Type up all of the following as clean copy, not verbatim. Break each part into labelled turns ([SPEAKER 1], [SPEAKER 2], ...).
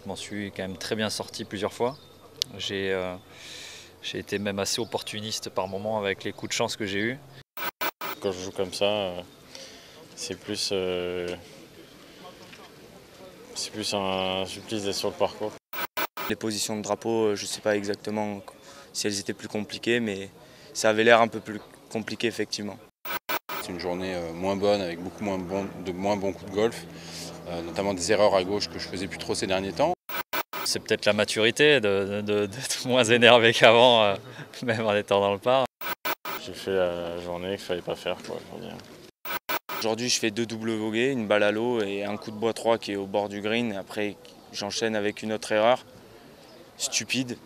[SPEAKER 1] Je m'en suis quand même très bien sorti plusieurs fois. J'ai été même assez opportuniste par moment avec les coups de chance que j'ai eus.
[SPEAKER 2] Quand je joue comme ça, c'est plus un supplice d'être sur le parcours.
[SPEAKER 3] Les positions de drapeau, je ne sais pas exactement si elles étaient plus compliquées, mais ça avait l'air un peu plus compliqué effectivement.
[SPEAKER 4] C'est une journée moins bonne avec beaucoup moins bons coups de golf, notamment des erreurs à gauche que je faisais plus trop ces derniers temps.
[SPEAKER 1] C'est peut-être la maturité d'être moins énervé qu'avant, même en étant dans le par.
[SPEAKER 2] J'ai fait la journée qu'il ne fallait pas faire, quoi, je veux dire.
[SPEAKER 3] Aujourd'hui, je fais 2 doubles vogués, une balle à l'eau et un coup de bois 3 qui est au bord du green. Après, j'enchaîne avec une autre erreur stupide.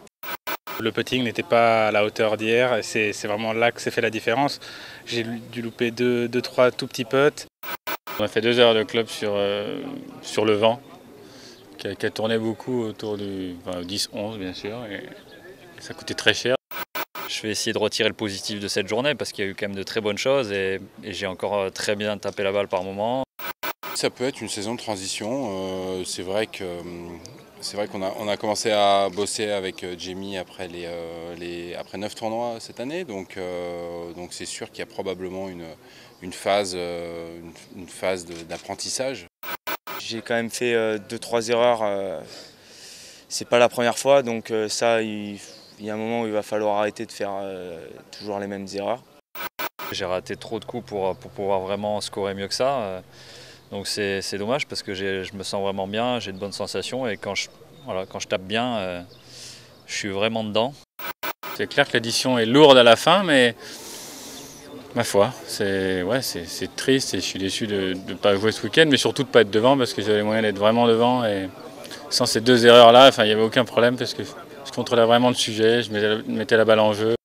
[SPEAKER 5] Le putting n'était pas à la hauteur d'hier et c'est vraiment là que s'est fait la différence. J'ai dû louper 2-3 tout petits putts.
[SPEAKER 2] On a fait 2 heures de club sur le vent, qui a tourné beaucoup autour du 10-11 bien sûr, et ça coûtait très cher.
[SPEAKER 1] Je vais essayer de retirer le positif de cette journée parce qu'il y a eu quand même de très bonnes choses et j'ai encore très bien tapé la balle par moment.
[SPEAKER 4] Ça peut être une saison de transition. C'est vrai qu'on a commencé à bosser avec Jamie après 9 tournois cette année, donc c'est sûr qu'il y a probablement une phase d'apprentissage.
[SPEAKER 3] J'ai quand même fait 2-3 erreurs. C'est pas la première fois, donc ça, il y a un moment où il va falloir arrêter de faire toujours les mêmes erreurs.
[SPEAKER 1] J'ai raté trop de coups pour pouvoir vraiment scorer mieux que ça. Donc c'est dommage parce que je me sens vraiment bien, j'ai de bonnes sensations et quand je tape bien, je suis vraiment dedans.
[SPEAKER 2] C'est clair que l'addition est lourde à la fin, mais ma foi, c'est triste et je suis déçu de ne pas jouer ce week-end, mais surtout de ne pas être devant parce que j'avais moyen d'être vraiment devant. Et sans ces 2 erreurs-là, il n'y avait aucun problème parce que je contrôlais vraiment le sujet, je mettais la balle en jeu.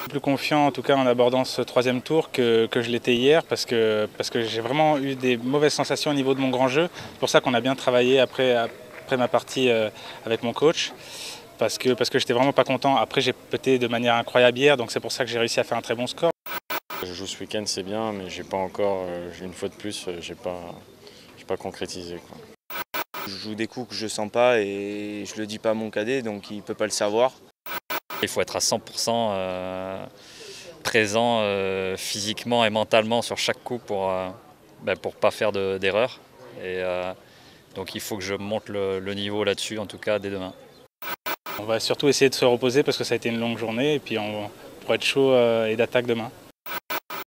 [SPEAKER 5] Plus confiant en tout cas en abordant ce 3e tour que je l'étais hier parce que j'ai vraiment eu des mauvaises sensations au niveau de mon grand jeu. C'est pour ça qu'on a bien travaillé après ma partie avec mon coach. Parce que j'étais vraiment pas content. Après j'ai puté de manière incroyable hier, donc c'est pour ça que j'ai réussi à faire un très bon score.
[SPEAKER 2] Je joue ce week-end, c'est bien, mais j'ai pas encore, une fois de plus, j'ai pas concrétisé, quoi.
[SPEAKER 3] Je joue des coups que je sens pas et je le dis pas à mon cadet, donc il peut pas le savoir.
[SPEAKER 1] Il faut être à 100% présent physiquement et mentalement sur chaque coup pour pas faire d'erreur. Et donc il faut que je monte le niveau là-dessus, en tout cas dès demain.
[SPEAKER 5] On va surtout essayer de se reposer parce que ça a été une longue journée et puis pour être chaud et d'attaque demain.